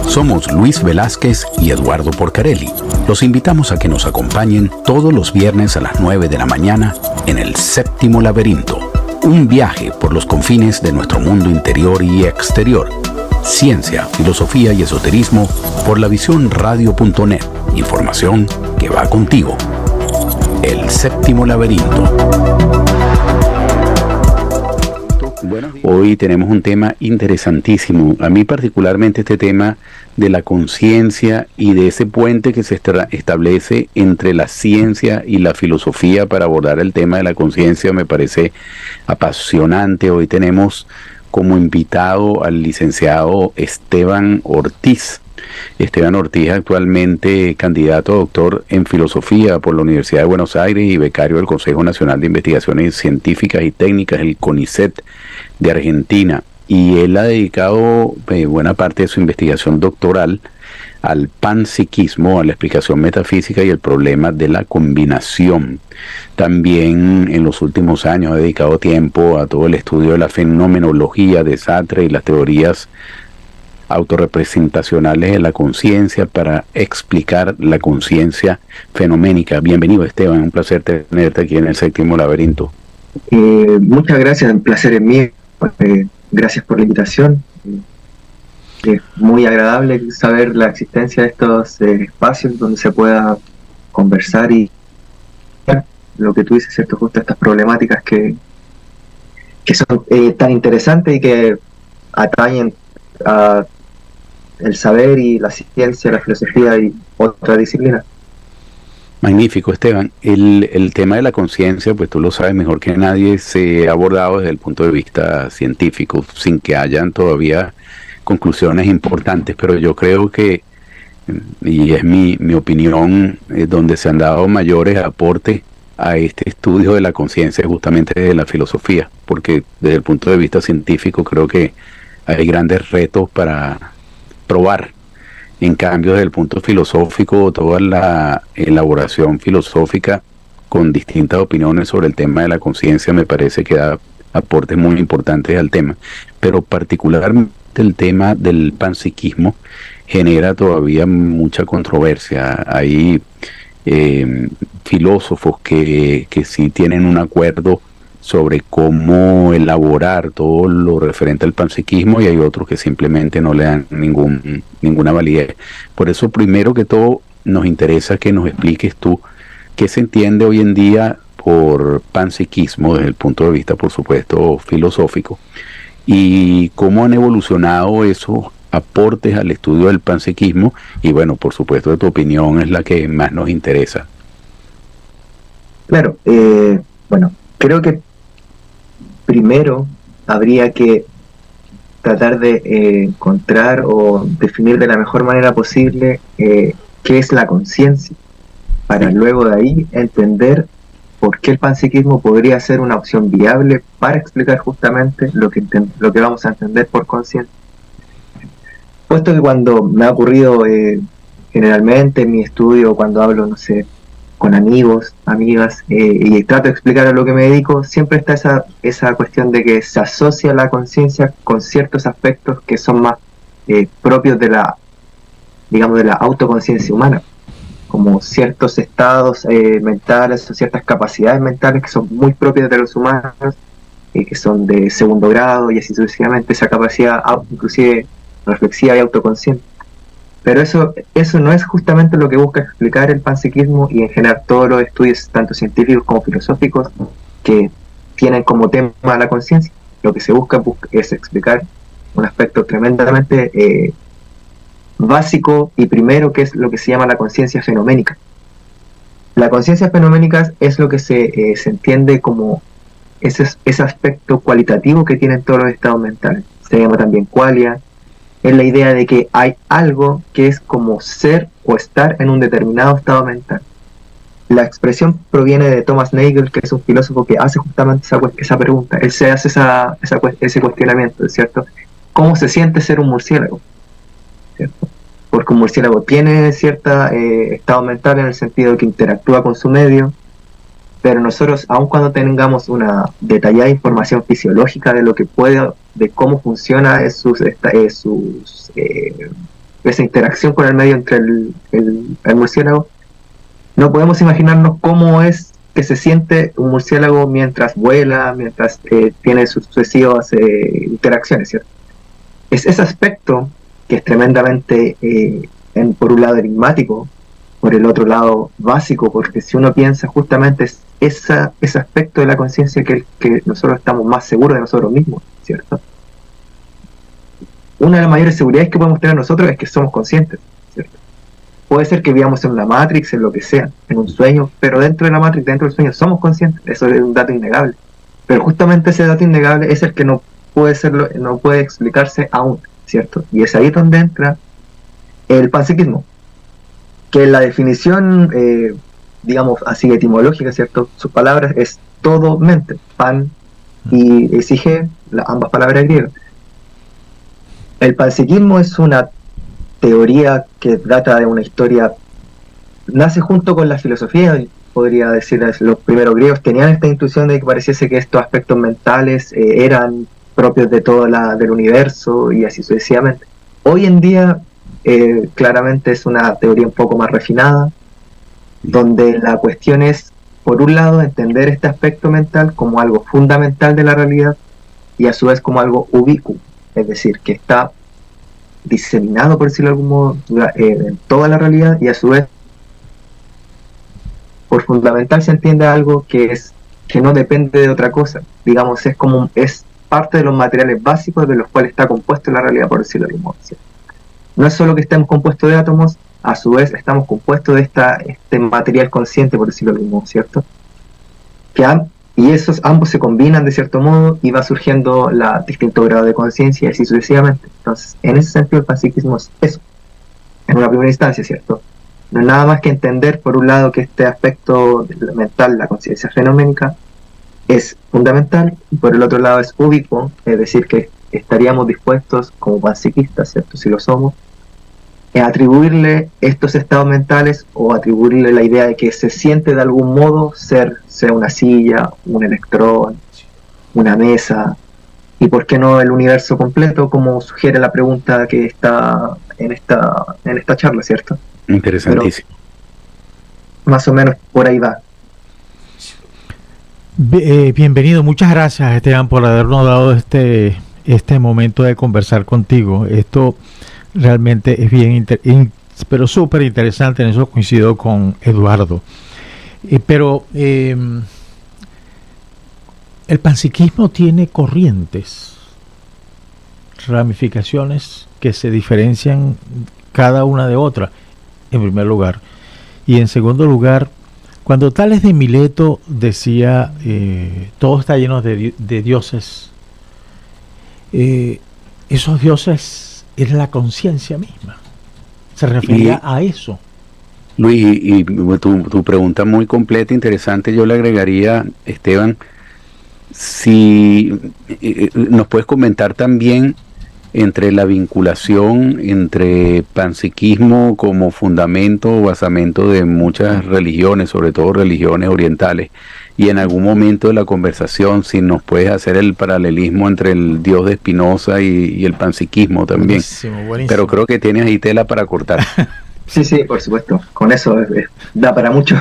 Somos Luis Velázquez y Eduardo Porcarelli. Los invitamos a que nos acompañen todos los viernes a las 9 de la mañana en El Séptimo Laberinto. Un viaje por los confines de nuestro mundo interior y exterior. Ciencia, filosofía y esoterismo por lavisiónradio.net. Información que va contigo. El Séptimo Laberinto. Hoy tenemos un tema interesantísimo. A mí particularmente este tema de la conciencia y de ese puente que se establece entre la ciencia y la filosofía para abordar el tema de la conciencia me parece apasionante. Hoy tenemos como invitado al licenciado Esteban Ortiz. Esteban Ortiz, actualmente candidato a doctor en filosofía por la Universidad de Buenos Aires y becario del Consejo Nacional de Investigaciones Científicas y Técnicas, el CONICET de Argentina, y él ha dedicado buena parte de su investigación doctoral al panpsiquismo, a la explicación metafísica y el problema de la combinación. También en los últimos años ha dedicado tiempo a todo el estudio de la fenomenología de Sartre y las teorías autorrepresentacionales de la conciencia para explicar la conciencia fenoménica. Bienvenido, Esteban, un placer tenerte aquí en El Séptimo Laberinto. Muchas gracias, el placer es mío. Gracias por la invitación. Es muy agradable saber la existencia de estos espacios donde se pueda conversar y lo que tú dices, ¿cierto? Justo estas problemáticas que son tan interesantes y que atañen a el saber y la ciencia, la filosofía y otra disciplina. Magnífico, Esteban. El tema de la conciencia, pues tú lo sabes mejor que nadie, se ha abordado desde el punto de vista científico, sin que hayan todavía conclusiones importantes, pero yo creo que, y es mi opinión, donde se han dado mayores aportes a este estudio de la conciencia justamente de la filosofía, porque desde el punto de vista científico creo que hay grandes retos para probar. En cambio, desde el punto filosófico, toda la elaboración filosófica con distintas opiniones sobre el tema de la conciencia me parece que da aportes muy importantes al tema. Pero particularmente el tema del panpsiquismo genera todavía mucha controversia. Hay filósofos que sí tienen un acuerdo sobre cómo elaborar todo lo referente al panpsiquismo y hay otros que simplemente no le dan ninguna validez. Por eso, primero que todo, nos interesa que nos expliques tú qué se entiende hoy en día por panpsiquismo desde el punto de vista, por supuesto, filosófico, y cómo han evolucionado esos aportes al estudio del panpsiquismo y, bueno, por supuesto, tu opinión es la que más nos interesa. Claro, bueno, creo que primero habría que tratar de encontrar o definir de la mejor manera posible qué es la conciencia, para luego de ahí entender por qué el panpsiquismo podría ser una opción viable para explicar justamente lo que vamos a entender por conciencia. Puesto que cuando me ha ocurrido generalmente en mi estudio, cuando hablo, no sé, con amigos, amigas, y trato de explicar a lo que me dedico, siempre está esa cuestión de que se asocia la conciencia con ciertos aspectos que son más propios de la, digamos, de la autoconciencia humana, como ciertos estados mentales o ciertas capacidades mentales que son muy propias de los humanos, que son de segundo grado y así sucesivamente, esa capacidad inclusive reflexiva y autoconsciente. Pero eso no es justamente lo que busca explicar el panpsiquismo y en general todos los estudios, tanto científicos como filosóficos, que tienen como tema la conciencia. Lo que se busca es explicar un aspecto tremendamente básico y primero, que es lo que se llama la conciencia fenoménica. La conciencia fenoménica es lo que se entiende como ese aspecto cualitativo que tienen todos los estados mentales. Se llama también qualia. Es la idea de que hay algo que es como ser o estar en un determinado estado mental. La expresión proviene de Thomas Nagel, que es un filósofo que hace justamente esa pregunta. Él se hace ese cuestionamiento, ¿cierto? ¿Cómo se siente ser un murciélago? ¿Cierto? Porque un murciélago tiene cierto estado mental en el sentido de que interactúa con su medio, pero nosotros, aun cuando tengamos una detallada información fisiológica de lo que puede de cómo funciona esa interacción con el medio entre el murciélago, no podemos imaginarnos cómo es que se siente un murciélago mientras vuela, mientras tiene sus sucesivas interacciones, ¿cierto? Es ese aspecto que es tremendamente, por un lado, enigmático, por el otro lado, básico, porque si uno piensa justamente es ese aspecto de la conciencia que nosotros estamos más seguros de nosotros mismos, ¿cierto? Una de las mayores seguridades que podemos tener nosotros es que somos conscientes, ¿cierto? Puede ser que vivamos en una Matrix, en lo que sea, en un sueño, pero dentro de la Matrix, dentro del sueño, somos conscientes. Eso es un dato innegable. Pero justamente ese dato innegable es el que no puede explicarse aún, ¿cierto? Y es ahí donde entra el panpsiquismo, que la definición, digamos así, etimológica, ¿cierto? Sus palabras es todo mente, pan y exige, ambas palabras griegas. El panpsiquismo es una teoría que data de una historia, nace junto con la filosofía, podría decir, los primeros griegos tenían esta intuición de que pareciese que estos aspectos mentales eran propios de todo del universo y así sucesivamente. Hoy en día claramente es una teoría un poco más refinada, donde la cuestión es, por un lado, entender este aspecto mental como algo fundamental de la realidad y a su vez como algo ubicuo, es decir, que está diseminado, por decirlo de algún modo, en toda la realidad, y a su vez por fundamental se entiende algo que no depende de otra cosa, digamos, es parte de los materiales básicos de los cuales está compuesto la realidad, por decirlo de algún modo, ¿cierto? No es solo que estemos compuestos de átomos, a su vez estamos compuestos de este material consciente, por decirlo de algún modo, ¿cierto? Y esos ambos se combinan de cierto modo y va surgiendo distinto grado de conciencia y así sucesivamente. Entonces, en ese sentido, el panpsiquismo es eso, en una primera instancia, ¿cierto? No es nada más que entender, por un lado, que este aspecto mental, la conciencia fenoménica, es fundamental, y por el otro lado es ubicuo, es decir, que estaríamos dispuestos, como panpsiquistas, ¿cierto?, si lo somos, a atribuirle estos estados mentales o atribuirle la idea de que se siente de algún modo sea una silla, un electrón, una mesa, y por qué no el universo completo, como sugiere la pregunta que está en esta charla, ¿cierto? Interesantísimo. Pero más o menos por ahí va. Bienvenido, muchas gracias, Esteban, por habernos dado este momento de conversar contigo. Esto realmente es bien pero súper interesante. En eso coincido con Eduardo. Pero el panpsiquismo tiene corrientes, ramificaciones que se diferencian cada una de otra, en primer lugar. Y en segundo lugar, cuando Tales de Mileto decía todo está lleno de dioses, esos dioses es la conciencia misma. Se refería a eso. Luis, y tu pregunta muy completa, interesante. Yo le agregaría, Esteban, si nos puedes comentar también entre la vinculación entre panpsiquismo como fundamento o basamento de muchas religiones, sobre todo religiones orientales, y en algún momento de la conversación si nos puedes hacer el paralelismo entre el Dios de Spinoza y el panpsiquismo también. Buenísimo. Pero creo que tienes ahí tela para cortar. Sí, por supuesto, con eso da para mucho.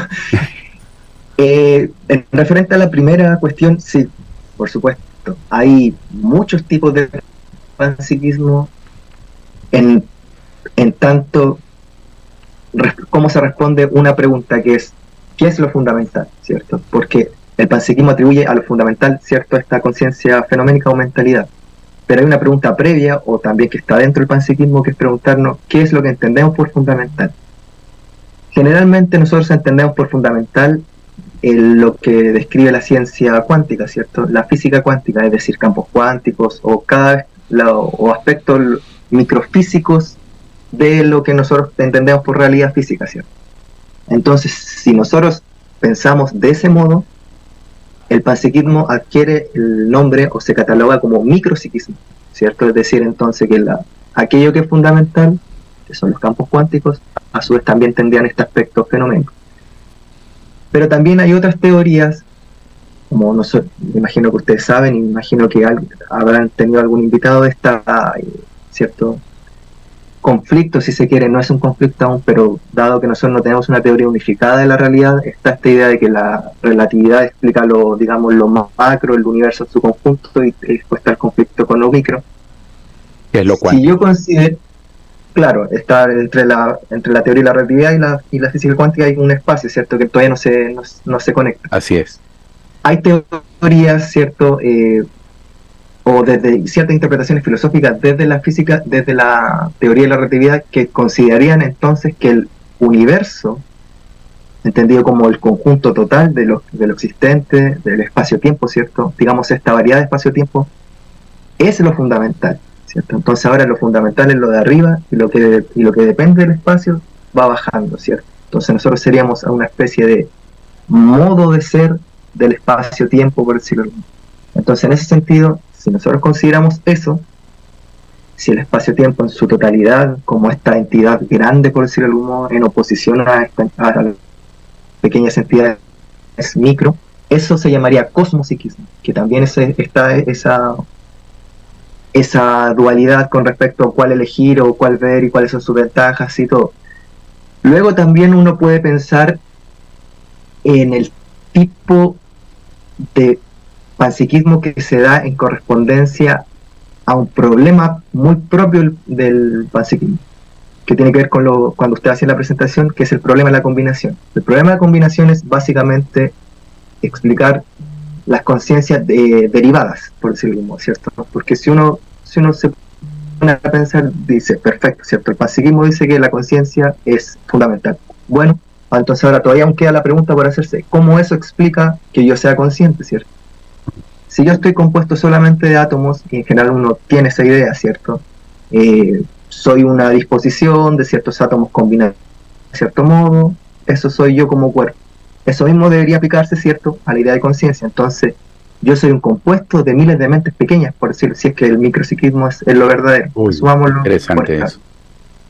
En referente a la primera cuestión, sí, por supuesto, hay muchos tipos de panpsiquismo en tanto cómo se responde una pregunta que es ¿qué es lo fundamental? ¿Cierto? Porque el panpsiquismo atribuye a lo fundamental, ¿cierto?, esta conciencia fenoménica o mentalidad. Pero hay una pregunta previa, o también que está dentro del panpsiquismo, que es preguntarnos ¿qué es lo que entendemos por fundamental? Generalmente nosotros entendemos por fundamental lo que describe la ciencia cuántica, ¿cierto? La física cuántica, es decir, campos cuánticos o aspectos microfísicos de lo que nosotros entendemos por realidad física, ¿cierto? Entonces, si nosotros pensamos de ese modo, el panpsiquismo adquiere el nombre o se cataloga como micropsiquismo, ¿cierto? Es decir, entonces que aquello que es fundamental, que son los campos cuánticos, a su vez también tendrían este aspecto fenoménico. Pero también hay otras teorías como no sé, me imagino que ustedes saben, y me imagino que habrán tenido algún invitado de esta, cierto conflicto, si se quiere, no es un conflicto aún, pero dado que nosotros no tenemos una teoría unificada de la realidad, está esta idea de que la relatividad explica lo, digamos, lo macro, el universo en su conjunto, y después está el conflicto con lo micro. ¿Qué es lo cual? Si yo considero, claro, está entre la teoría de la relatividad y la física cuántica hay un espacio, ¿cierto?, que todavía no se conecta. Así es. Hay teorías, ¿cierto?, o desde ciertas interpretaciones filosóficas desde la física, desde la teoría de la relatividad, que considerarían entonces que el universo, entendido como el conjunto total de lo existente, del espacio-tiempo, ¿cierto?, digamos, esta variedad de espacio-tiempo, es lo fundamental, ¿cierto? Entonces ahora lo fundamental es lo de arriba, y lo que depende del espacio va bajando, ¿cierto? Entonces nosotros seríamos una especie de modo de ser del espacio-tiempo, por decirlo así. Entonces, en ese sentido, si nosotros consideramos eso, si el espacio-tiempo en su totalidad, como esta entidad grande, por decirlo de algún modo, en oposición a las pequeñas entidades micro, eso se llamaría cosmopsiquismo, que también está esa dualidad con respecto a cuál elegir o cuál ver y cuáles son sus ventajas y todo. Luego también uno puede pensar en el tipo de panpsiquismo que se da en correspondencia a un problema muy propio del panpsiquismo, que tiene que ver con cuando usted hacía la presentación, que es el problema de la combinación. El problema de la combinación es básicamente explicar las conciencias derivadas, por decirlo mismo, ¿cierto? Porque si uno se pone a pensar, dice, perfecto, ¿cierto? El panpsiquismo dice que la conciencia es fundamental. Bueno, entonces ahora todavía aún queda la pregunta por hacerse, ¿cómo eso explica que yo sea consciente, ¿cierto? Si yo estoy compuesto solamente de átomos, y en general uno tiene esa idea, ¿cierto? Soy una disposición de ciertos átomos combinados de cierto modo, eso soy yo como cuerpo. Eso mismo debería aplicarse, ¿cierto?, a la idea de conciencia. Entonces, yo soy un compuesto de miles de mentes pequeñas, por decirlo, si es que el micropsiquismo es lo verdadero. Sumámoslo. Interesante eso.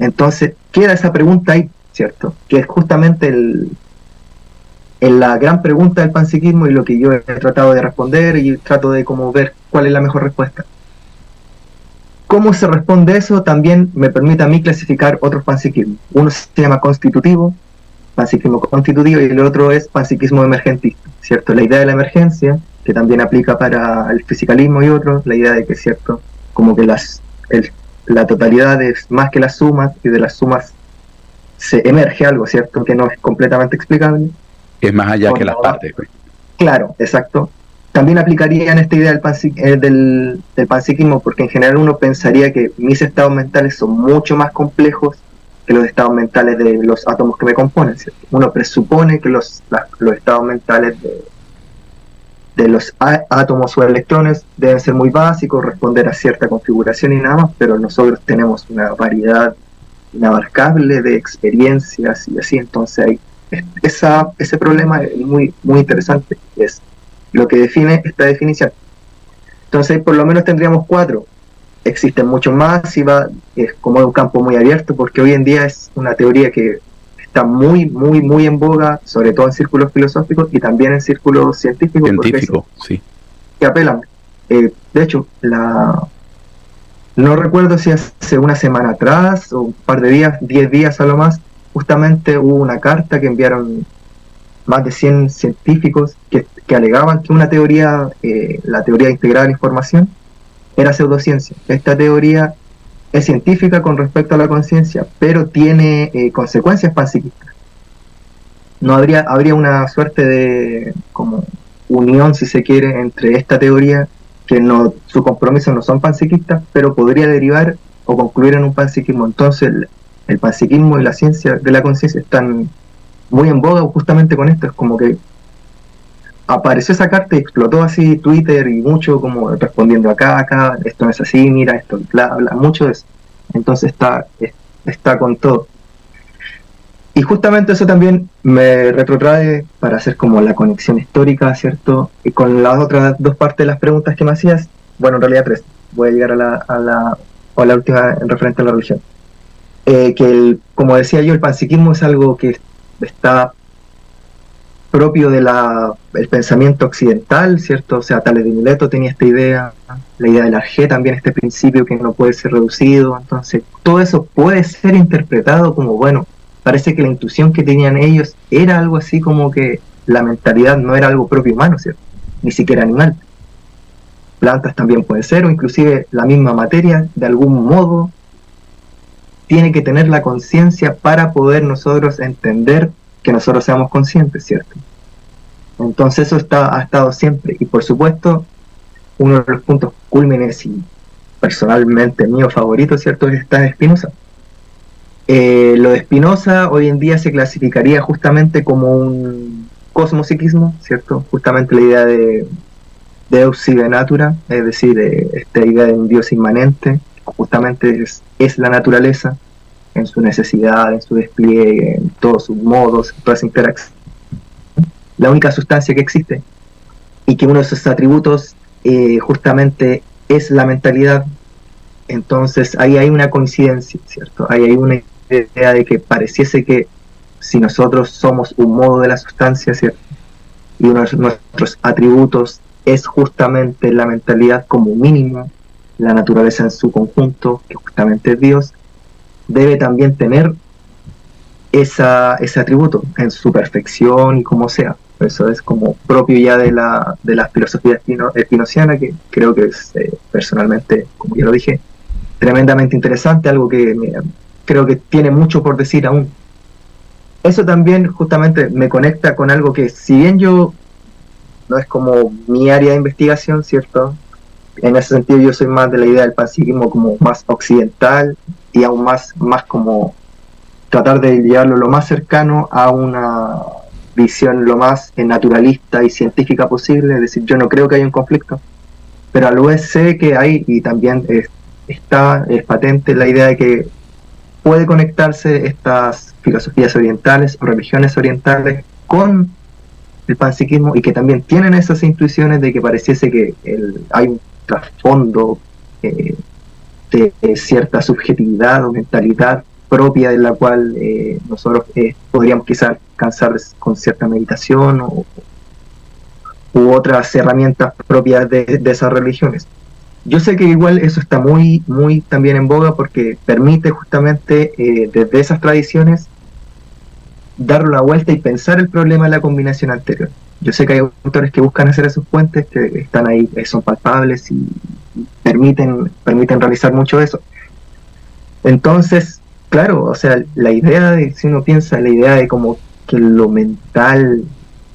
Entonces, queda esa pregunta ahí, ¿cierto?, que es justamente la gran pregunta del panpsiquismo, y lo que yo he tratado de responder, y trato de como ver cuál es la mejor respuesta. ¿Cómo se responde eso? También me permite a mí clasificar otros panpsiquismos. Uno se llama constitutivo, panpsiquismo constitutivo, y el otro es panpsiquismo emergentista, ¿cierto? La idea de la emergencia, que también aplica para el fisicalismo y otros, la idea de que, ¿cierto?, como que la totalidad es más que las sumas, y de las sumas se emerge algo, ¿cierto?, que no es completamente explicable. Es más allá que las partes. Claro, exacto. También aplicaría en esta idea del panpsiquismo, porque en general uno pensaría que mis estados mentales son mucho más complejos que los estados mentales de los átomos que me componen, ¿cierto? Uno presupone que los estados mentales de los átomos o electrones deben ser muy básicos, responder a cierta configuración y nada más, pero nosotros tenemos una variedad inabarcable de experiencias y así. Entonces hay ese problema es muy, muy interesante, es lo que define esta definición. Entonces por lo menos tendríamos 4. Existen muchos más, es como un campo muy abierto, porque hoy en día es una teoría que está muy, muy, muy en boga, sobre todo en círculos filosóficos y también en círculos científicos. Sí. Que apelan. De hecho, no recuerdo si hace una semana atrás o un par de días, 10 días a lo más, justamente hubo una carta que enviaron más de 100 científicos que alegaban que una teoría, la teoría integrada de la información, era pseudociencia. Esta teoría es científica con respecto a la conciencia, pero tiene consecuencias panpsiquistas. No habría una suerte de como unión, si se quiere, entre esta teoría, que sus compromisos no son panpsiquistas, pero podría derivar o concluir en un panpsiquismo. Entonces el panpsiquismo y la ciencia de la conciencia están muy en boga justamente con esto. Es como que apareció esa carta y explotó así Twitter, y mucho como respondiendo acá, esto no es así, mira, esto, bla, bla, mucho de eso. Entonces está con todo. Y justamente eso también me retrotrae para hacer como la conexión histórica, ¿cierto? Y con las otras 2 partes de las preguntas que me hacías, bueno, en realidad 3, voy a llegar a la última en referente a la religión. Que como decía yo, el panpsiquismo es algo que está propio de el pensamiento occidental, ¿cierto? O sea, Tales de Mileto tenía esta idea, la idea del arjé también, este principio que no puede ser reducido. Entonces, todo eso puede ser interpretado como, bueno, parece que la intuición que tenían ellos era algo así como que la mentalidad no era algo propio humano, ¿cierto? Ni siquiera animal. Plantas también puede ser, o inclusive la misma materia, de algún modo, tiene que tener la conciencia para poder nosotros entender que nosotros seamos conscientes, ¿cierto? Entonces eso ha estado siempre. Y por supuesto, uno de los puntos cúlmines y personalmente mío favorito, ¿cierto?, está en Spinoza. Lo de Spinoza hoy en día se clasificaría justamente como un cosmopsiquismo, ¿cierto? Justamente la idea de Deus sive natura, es decir, esta idea de un Dios inmanente, justamente es la naturaleza en su necesidad, en su despliegue, en todos sus modos, en toda esa interacción. La única sustancia que existe y que uno de sus atributos justamente es la mentalidad. Entonces ahí hay una coincidencia, ¿cierto? Ahí hay una idea de que pareciese que si nosotros somos un modo de la sustancia, ¿cierto?, y uno de nuestros atributos es justamente la mentalidad como mínimo, la naturaleza en su conjunto, que justamente es Dios, debe también tener ese atributo en su perfección y como sea. Eso es como propio ya de la filosofía espinociana, que creo que es personalmente, como ya lo dije, tremendamente interesante, algo que creo que tiene mucho por decir aún. Eso también justamente me conecta con algo que, si bien yo no es como mi área de investigación, ¿cierto?, en ese sentido yo soy más de la idea del panpsiquismo como más occidental y aún más como tratar de llevarlo lo más cercano a una visión lo más naturalista y científica posible. Es decir, yo no creo que haya un conflicto, pero a la vez sé que hay, y también es patente la idea de que puede conectarse estas filosofías orientales o religiones orientales con el panpsiquismo, y que también tienen esas intuiciones de que pareciese que hay un trasfondo de cierta subjetividad o mentalidad propia de la cual nosotros podríamos quizás alcanzar con cierta meditación u otras herramientas propias de esas religiones. Yo sé que igual eso está muy también en boga, porque permite justamente desde esas tradiciones dar la vuelta y pensar el problema de la combinación anterior. Yo sé que hay autores que buscan hacer esos puentes, que están ahí, son palpables y permiten realizar mucho eso. Entonces, claro, o sea, la idea de, si uno piensa, la idea de como que lo mental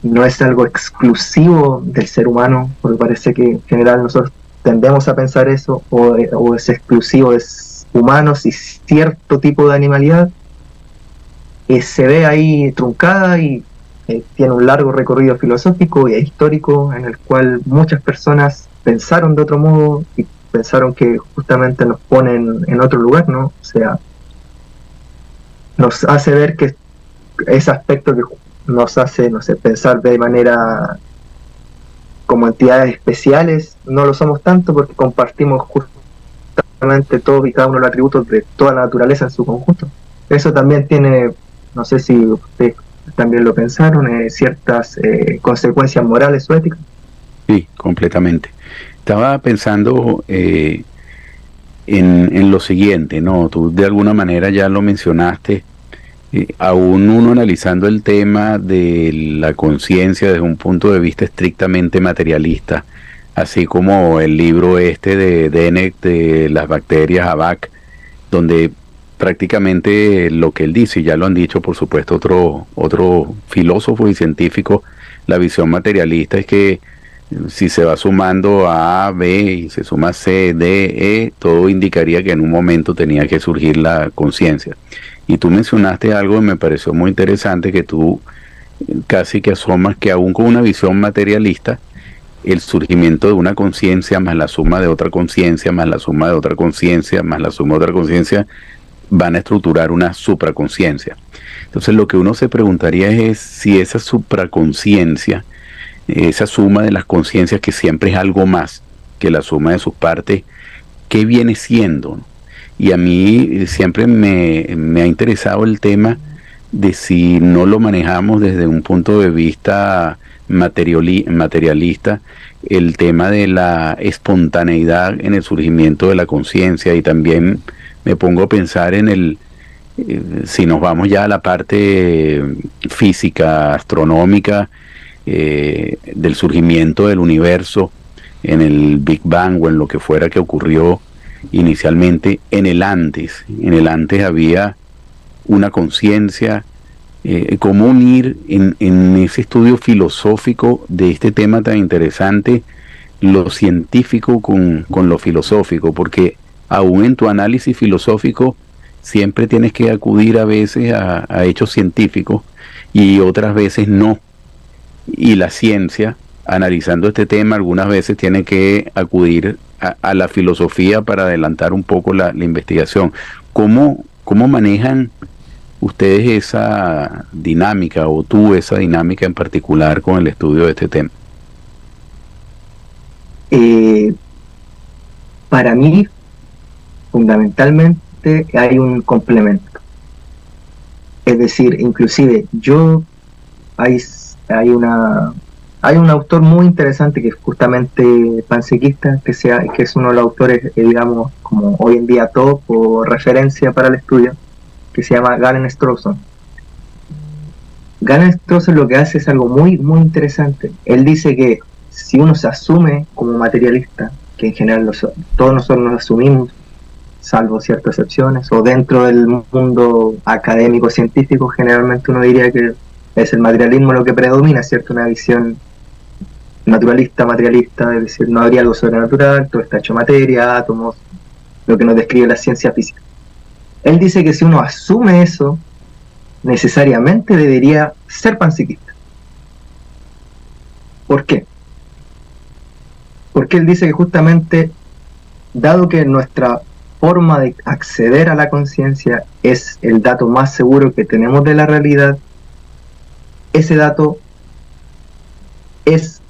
no es algo exclusivo del ser humano, porque parece que en general nosotros tendemos a pensar eso, o es exclusivo de humanos y cierto tipo de animalidad, se ve ahí truncada y tiene un largo recorrido filosófico y histórico en el cual muchas personas pensaron de otro modo y pensaron que justamente nos ponen en otro lugar, ¿no? O sea, nos hace ver que ese aspecto que nos hace, no sé, pensar de manera como entidades especiales, no lo somos tanto, porque compartimos justamente todos y cada uno los atributos de toda la naturaleza en su conjunto. Eso también tiene, no sé si ustedes también lo pensaron, ciertas consecuencias morales o éticas. Sí, completamente. Estaba pensando en lo siguiente, ¿no? Tú de alguna manera ya lo mencionaste, aún uno analizando el tema de la conciencia desde un punto de vista estrictamente materialista, así como el libro este de Dennett de las bacterias ABAC, donde prácticamente lo que él dice, y ya lo han dicho por supuesto otro filósofo y científico, la visión materialista es que si se va sumando a B y se suma C, D, E, todo indicaría que en un momento tenía que surgir la conciencia. Y tú mencionaste algo que me pareció muy interesante, que tú casi que asomas que aún con una visión materialista, el surgimiento de una conciencia más la suma de otra conciencia, más la suma de otra conciencia, más la suma de otra conciencia, van a estructurar una supraconciencia. Entonces lo que uno se preguntaría es si esa supraconciencia, esa suma de las conciencias, que siempre es algo más que la suma de sus partes, ¿qué viene siendo? Y a mí siempre me ha interesado el tema de si no lo manejamos desde un punto de vista materialista, el tema de la espontaneidad en el surgimiento de la conciencia, y también me pongo a pensar en si nos vamos ya a la parte física, astronómica, del surgimiento del universo, en el Big Bang o en lo que fuera que ocurrió inicialmente, en el antes había una conciencia. ¿Cómo unir en ese estudio filosófico de este tema tan interesante lo científico con lo filosófico? Porque aún en tu análisis filosófico siempre tienes que acudir a veces a hechos científicos y otras veces no. Y la ciencia, analizando este tema, algunas veces tiene que acudir a la filosofía para adelantar un poco la investigación. ¿Cómo manejan ustedes esa dinámica, o tú esa dinámica en particular con el estudio de este tema? Para mí, fundamentalmente, hay un complemento. Es decir, inclusive hay un autor muy interesante que es justamente panpsiquista, que es uno de los autores, digamos, como hoy en día top o referencia para el estudio, que se llama Galen Strawson. Galen Strawson lo que hace es algo muy, muy interesante. Él dice que si uno se asume como materialista, que en general todos nosotros nos asumimos, salvo ciertas excepciones, o dentro del mundo académico científico, generalmente uno diría que es el materialismo lo que predomina, ¿cierto? Una visión naturalista, materialista, es decir, no habría algo sobrenatural, todo está hecho materia, átomos, lo que nos describe la ciencia física. Él dice que si uno asume eso, necesariamente debería ser panpsiquista. ¿Por qué? Porque él dice que justamente, dado que nuestra forma de acceder a la conciencia es el dato más seguro que tenemos de la realidad, ese dato es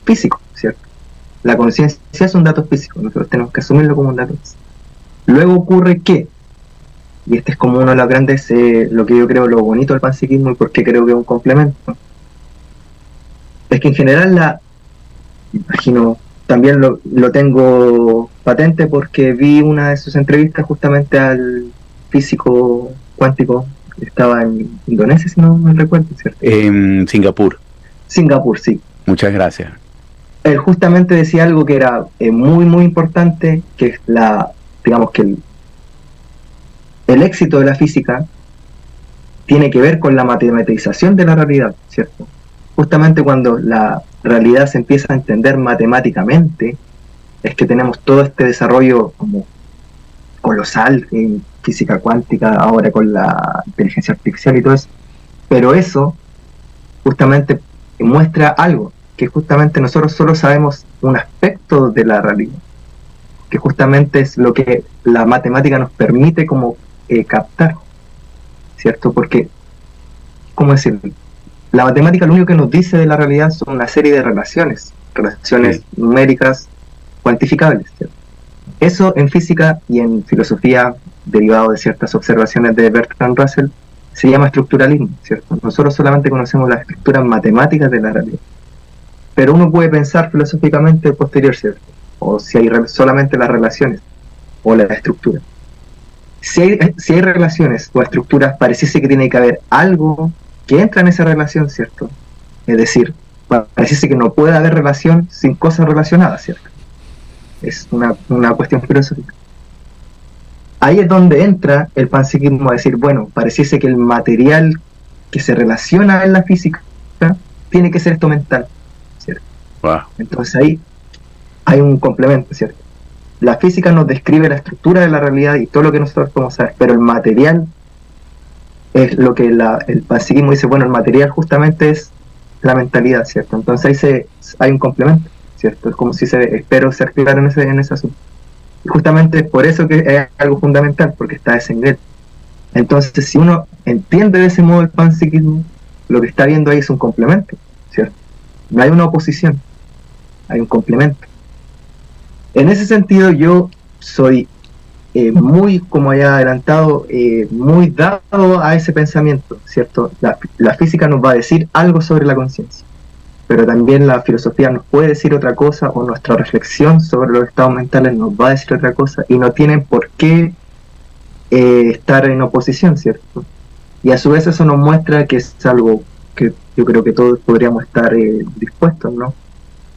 físico, ¿cierto? La conciencia es un dato físico, nosotros tenemos que asumirlo como un dato físico. Luego ocurre que, y este es como uno de los grandes, lo que yo creo lo bonito del panpsiquismo y porque creo que es un complemento, es que en general imagino, también lo tengo patente porque vi una de sus entrevistas justamente al físico cuántico que estaba en Indonesia, si no me recuerdo, ¿cierto? En Singapur. Singapur, sí. Muchas gracias. Él justamente decía algo que era muy, muy importante, que es digamos que el éxito de la física tiene que ver con la matematización de la realidad, ¿cierto? Justamente cuando la realidad se empieza a entender matemáticamente, es que tenemos todo este desarrollo como colosal en física cuántica, ahora con la inteligencia artificial y todo eso. Pero eso justamente muestra algo, que justamente nosotros solo sabemos un aspecto de la realidad, que justamente es lo que la matemática nos permite como captar, ¿cierto? Porque, ¿cómo decirlo? La matemática lo único que nos dice de la realidad son una serie de relaciones sí, numéricas cuantificables, ¿cierto? Eso en física y en filosofía, derivado de ciertas observaciones de Bertrand Russell, se llama estructuralismo, ¿cierto? Nosotros solamente conocemos las estructuras matemáticas de la realidad, pero uno puede pensar filosóficamente posterior, ¿cierto? O si hay solamente las relaciones o la estructura. Si hay relaciones o estructuras, pareciese que tiene que haber algo que entra en esa relación, ¿cierto? Es decir, pareciese que no puede haber relación sin cosas relacionadas, ¿cierto? Es una cuestión filosófica. Ahí es donde entra el panpsiquismo a decir, bueno, pareciese que el material que se relaciona en la física tiene que ser esto mental, ¿cierto? Wow. Entonces ahí hay un complemento, ¿cierto? La física nos describe la estructura de la realidad y todo lo que nosotros podemos saber, pero el material es lo que el panpsiquismo dice, bueno, el material justamente es la mentalidad, ¿cierto? Entonces ahí hay un complemento, ¿cierto? Es como si espero ser claro en ese asunto. Y justamente es por eso que es algo fundamental, porque está a ese nivel. Entonces, si uno entiende de ese modo el panpsiquismo, lo que está viendo ahí es un complemento, ¿cierto? No hay una oposición, hay un complemento. En ese sentido, yo soy muy, como ya adelantado, muy dado a ese pensamiento, ¿cierto? La física nos va a decir algo sobre la conciencia, pero también la filosofía nos puede decir otra cosa, o nuestra reflexión sobre los estados mentales nos va a decir otra cosa, y no tienen por qué estar en oposición, ¿cierto? Y a su vez eso nos muestra que es algo que yo creo que todos podríamos estar dispuestos, ¿no?,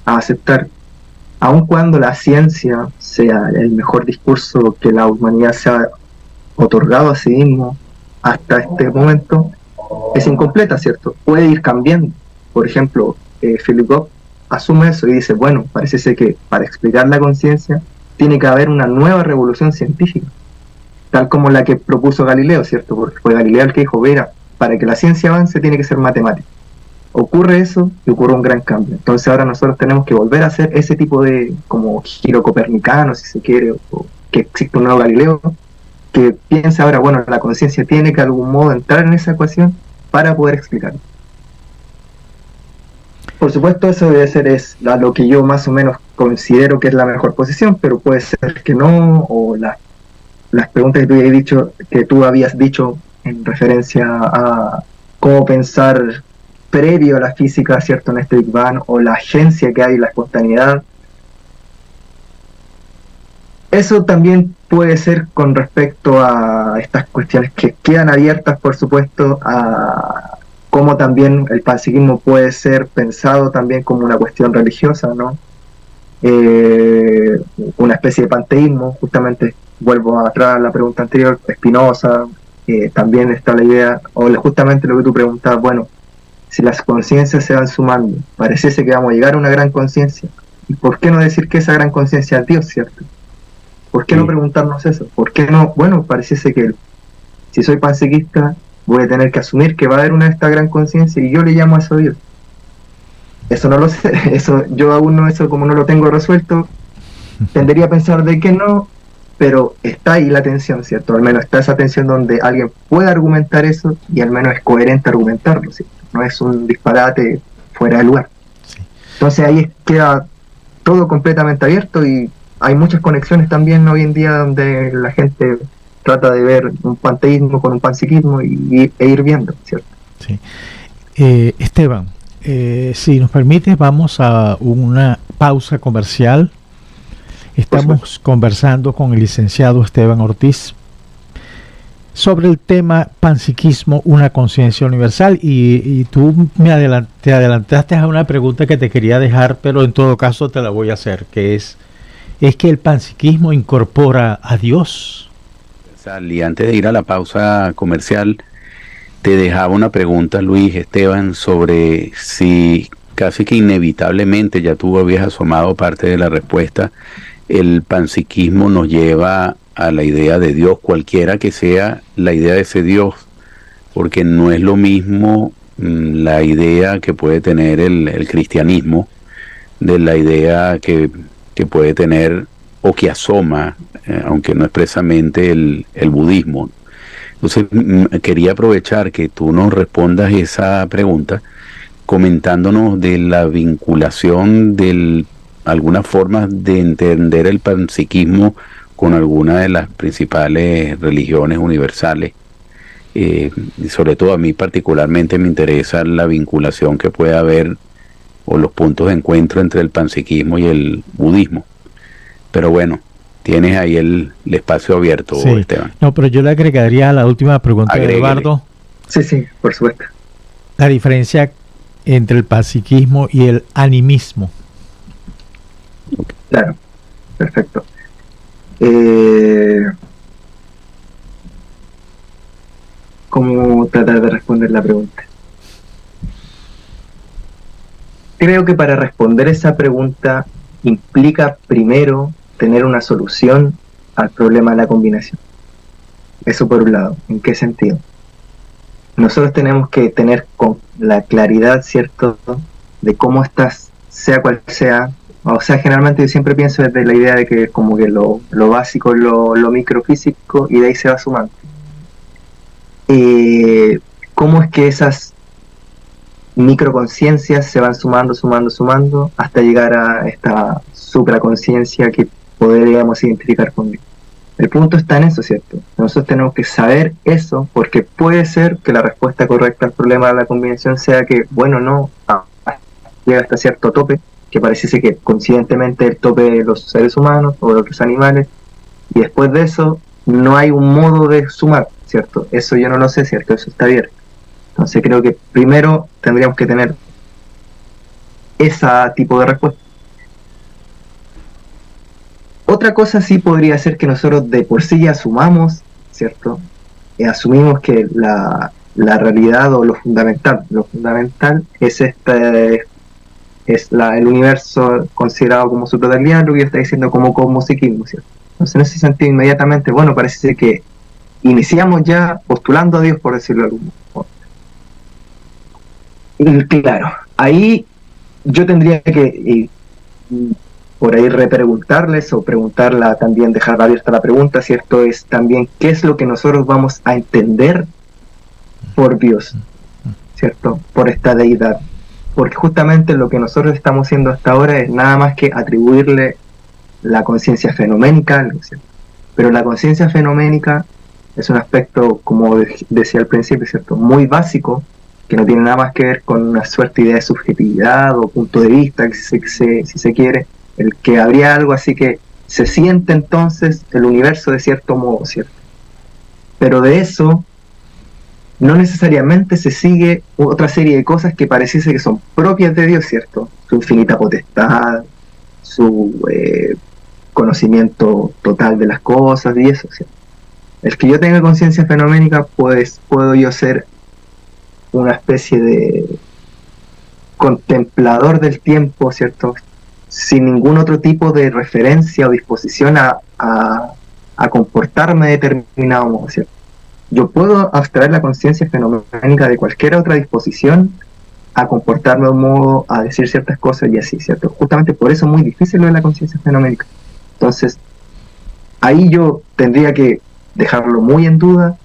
a aceptar, aun cuando la ciencia sea el mejor discurso que la humanidad se ha otorgado a sí mismo hasta este momento, es incompleta, ¿cierto? Puede ir cambiando. Por ejemplo, Philip Goff asume eso y dice, bueno, parece ser que para explicar la conciencia tiene que haber una nueva revolución científica, tal como la que propuso Galileo, ¿cierto? Porque fue Galileo el que dijo, verá, para que la ciencia avance tiene que ser matemática. Ocurre eso y ocurre un gran cambio. Entonces ahora nosotros tenemos que volver a hacer ese tipo de como giro copernicano, si se quiere, o que existe un nuevo Galileo, que piensa ahora, bueno, la conciencia tiene que de algún modo entrar en esa ecuación para poder explicarlo. Por supuesto, eso debe ser a lo que yo más o menos considero que es la mejor posición, pero puede ser que no, o las preguntas que tú habías dicho en referencia a cómo pensar previo a la física, ¿cierto?, en este Big Bang, o la agencia que hay, la espontaneidad. Eso también puede ser con respecto a estas cuestiones que quedan abiertas, por supuesto, a cómo también el panpsiquismo puede ser pensado también como una cuestión religiosa, ¿no? Una especie de panteísmo, justamente vuelvo atrás a la pregunta anterior, Spinoza, también está la idea, o justamente lo que tú preguntabas, bueno, si las conciencias se van sumando, pareciese que vamos a llegar a una gran conciencia. ¿Y por qué no decir que esa gran conciencia es Dios, cierto? ¿Por qué no preguntarnos eso? ¿Por qué no? Bueno, pareciese que si soy panpsiquista voy a tener que asumir que va a haber esta gran conciencia y yo le llamo a eso Dios. Eso no lo sé, eso yo aún no, eso como no lo tengo resuelto, tendería a pensar de que no, pero está ahí la tensión, ¿cierto? Al menos está esa tensión donde alguien puede argumentar eso y al menos es coherente argumentarlo, ¿cierto? No es un disparate fuera de lugar. Sí. Entonces ahí queda todo completamente abierto y hay muchas conexiones también hoy en día donde la gente trata de ver un panteísmo con un panpsiquismo e ir viendo, ¿cierto? Sí. Esteban, si nos permite, vamos a una pausa comercial. Estamos conversando con el licenciado Esteban Ortiz sobre el tema panpsiquismo, una conciencia universal, y tú te adelantaste a una pregunta que te quería dejar, pero en todo caso te la voy a hacer, que es que el panpsiquismo incorpora a Dios. Y antes de ir a la pausa comercial, te dejaba una pregunta, Luis Esteban, sobre si casi que inevitablemente, ya tú habías asomado parte de la respuesta, el panpsiquismo nos lleva a la idea de Dios, cualquiera que sea la idea de ese Dios, porque no es lo mismo la idea que puede tener el cristianismo de la idea que puede tener o que asoma, aunque no expresamente, el budismo. Entonces quería aprovechar que tú nos respondas esa pregunta comentándonos de la vinculación algunas formas de entender el panpsiquismo con alguna de las principales religiones universales. Y sobre todo a mí particularmente me interesa la vinculación que puede haber o los puntos de encuentro entre el panpsiquismo y el budismo. Pero bueno, tienes ahí el espacio abierto, sí. Esteban. No, pero yo le agregaría a la última pregunta de Eduardo. Sí, por supuesto. La diferencia entre el panpsiquismo y el animismo. Claro, perfecto. ¿Cómo tratar de responder la pregunta? Creo que para responder esa pregunta implica primero tener una solución al problema de la combinación. Eso por un lado. ¿En qué sentido? Nosotros tenemos que tener con la claridad, ¿cierto?, de cómo estás, sea cual sea. O sea, generalmente yo siempre pienso desde la idea de que como que lo básico es lo microfísico y de ahí se va sumando. ¿Cómo es que esas microconciencias se van sumando hasta llegar a esta supraconciencia que podríamos identificar con Dios? El punto está en eso, ¿cierto? Nosotros tenemos que saber eso, porque puede ser que la respuesta correcta al problema de la combinación sea que, bueno, no, llega hasta cierto tope, que pareciese que coincidentemente el tope de los seres humanos o de otros animales, y después de eso no hay un modo de sumar, ¿cierto? Eso yo no lo sé, ¿cierto? Eso está abierto. Entonces creo que primero tendríamos que tener ese tipo de respuesta. Otra cosa sí podría ser que nosotros de por sí ya asumamos, ¿cierto? Asumimos que la realidad o lo fundamental es el universo considerado como su totalidad, lo que yo estoy diciendo como cosmosiquismo, ¿cierto? Entonces en ese sentido inmediatamente, bueno, parece que iniciamos ya postulando a Dios, por decirlo de algún modo. Y claro, ahí yo tendría que por ahí repreguntarles o preguntarla también, dejar abierta la pregunta, ¿cierto? Es también qué es lo que nosotros vamos a entender por Dios, ¿cierto? Por esta deidad. Porque justamente lo que nosotros estamos haciendo hasta ahora es nada más que atribuirle la conciencia fenoménica a algo, ¿cierto? Pero la conciencia fenoménica es un aspecto, como decía al principio, ¿cierto? Muy básico, que no tiene nada más que ver con una suerte de idea de subjetividad o punto de vista, si se quiere, el que habría algo así que se siente entonces el universo de cierto modo, ¿cierto? Pero de eso no necesariamente se sigue otra serie de cosas que pareciese que son propias de Dios, ¿cierto? Su infinita potestad, su conocimiento total de las cosas y eso, ¿cierto? El que yo tenga conciencia fenoménica, pues puedo yo ser una especie de contemplador del tiempo, ¿cierto? Sin ningún otro tipo de referencia o disposición a comportarme de determinado modo, ¿cierto? Yo puedo abstraer la conciencia fenoménica de cualquier otra disposición a comportarme de un modo, a decir ciertas cosas y así, ¿cierto? Justamente por eso es muy difícil lo de la conciencia fenoménica. Entonces, ahí yo tendría que dejarlo muy en duda.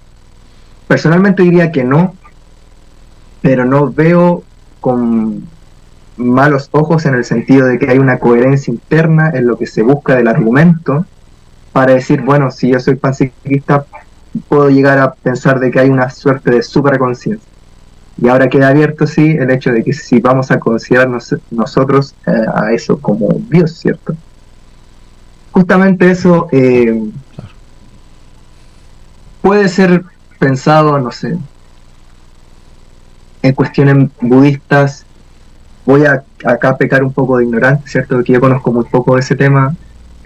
Personalmente diría que no, pero no veo con malos ojos en el sentido de que hay una coherencia interna en lo que se busca del argumento para decir, bueno, si yo soy panpsiquista, puedo llegar a pensar de que hay una suerte de supraconciencia. Y ahora queda abierto, sí, el hecho de que si vamos a considerarnos nosotros a eso como Dios, ¿cierto? Justamente eso puede ser pensado, no sé, en cuestiones budistas. Voy a acá pecar un poco de ignorante, ¿cierto? Porque yo conozco muy poco de ese tema,